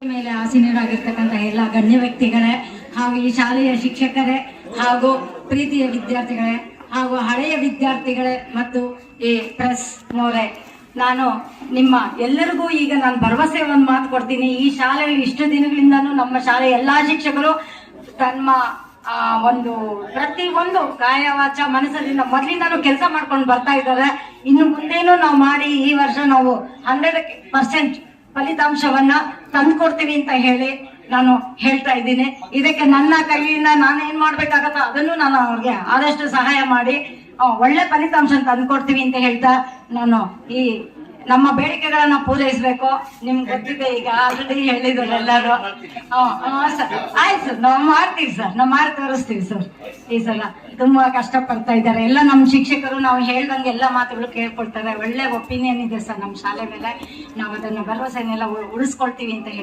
ಮೇಲೆ ಆಸೀನರಾಗಿರ್ತಕ್ಕಂಥ ಎಲ್ಲ ಗಣ್ಯ ವ್ಯಕ್ತಿಗಳೇ ಹಾಗೂ ಈ ಶಾಲೆಯ ಶಿಕ್ಷಕರೇ ಹಾಗೂ ಪ್ರೀತಿಯ ವಿದ್ಯಾರ್ಥಿಗಳೇ ಹಾಗೂ ಹಳೆಯ ವಿದ್ಯಾರ್ಥಿಗಳೇ ಮತ್ತು ಈ ಪ್ರೆಸ್ ಮೋರೆ, ನಾನು ನಿಮ್ಮ ಎಲ್ಲರಿಗೂ ಈಗ ನಾನು ಭರವಸೆ ಒಂದು ಮಾತು ಕೊಡ್ತೀನಿ. ಈ ಶಾಲೆಯಲ್ಲಿ ಇಷ್ಟು ದಿನಗಳಿಂದನೂ ನಮ್ಮ ಶಾಲೆಯ ಎಲ್ಲಾ ಶಿಕ್ಷಕರು ತಮ್ಮ ಒಂದು ಪ್ರತಿ ಒಂದು ಕಾಯ ವಾಚ ಮನಸ್ಸಲ್ಲಿ ಮೊದಲಿಂದಾನು ಕೆಲಸ ಮಾಡ್ಕೊಂಡು ಬರ್ತಾ ಇದ್ದಾರೆ. ಇನ್ನು ಮುಂದೇನು ನಾವು ಮಾಡಿ ಈ ವರ್ಷ ನಾವು 100% ಫಲಿತಾಂಶವನ್ನ ತಂದ್ಕೊಡ್ತೀವಿ ಅಂತ ಹೇಳಿ ನಾನು ಹೇಳ್ತಾ ಇದ್ದೀನಿ. ಇದಕ್ಕೆ ನನ್ನ ಕೈಯಿಂದ ನಾನು ಏನ್ ಮಾಡ್ಬೇಕಾಗತ್ತೋ ಅದನ್ನು ನಾನು ಅವ್ರಿಗೆ ಆದಷ್ಟು ಸಹಾಯ ಮಾಡಿ ಒಳ್ಳೆ ಫಲಿತಾಂಶ ತಂದ್ಕೊಡ್ತೀವಿ ಅಂತ ಹೇಳ್ತಾ ನಾನು ಈ ನಮ್ಮ ಬೇಡಿಕೆಗಳನ್ನ ಪೂರೈಸಬೇಕು. ನಿಮ್ಗೆ ಗೊತ್ತಿದೆ, ಈಗ ಆಲ್ರೆಡಿ ಹೇಳಿದ್ರು ಎಲ್ಲರೂ. ಸರ್ ಆಯ್ತು ಸರ್, ನಾವು ಮಾಡ್ತೀವಿ ಸರ್, ನಾವು ಮಾಡಿ ತೋರಿಸ್ತೀವಿ ಸರ್. ಈ ಸಲ ತುಂಬಾ ಕಷ್ಟಪಡ್ತಾ ಇದ್ದಾರೆ ಎಲ್ಲ ನಮ್ಮ ಶಿಕ್ಷಕರು. ನಾವು ಹೇಳ್ದಂಗೆ ಎಲ್ಲ ಮಾತುಗಳು ಕೇಳ್ಕೊಳ್ತಾರೆ. ಒಳ್ಳೆ ಒಪಿನಿಯನ್ ಇದೆ ಸರ್ ನಮ್ಮ ಶಾಲೆ ಮೇಲೆ. ನಾವು ಅದನ್ನ ಭರವಸೆನೆಲ್ಲ ಉಳಿಸ್ಕೊಳ್ತೀವಿ ಅಂತ ಹೇಳಿ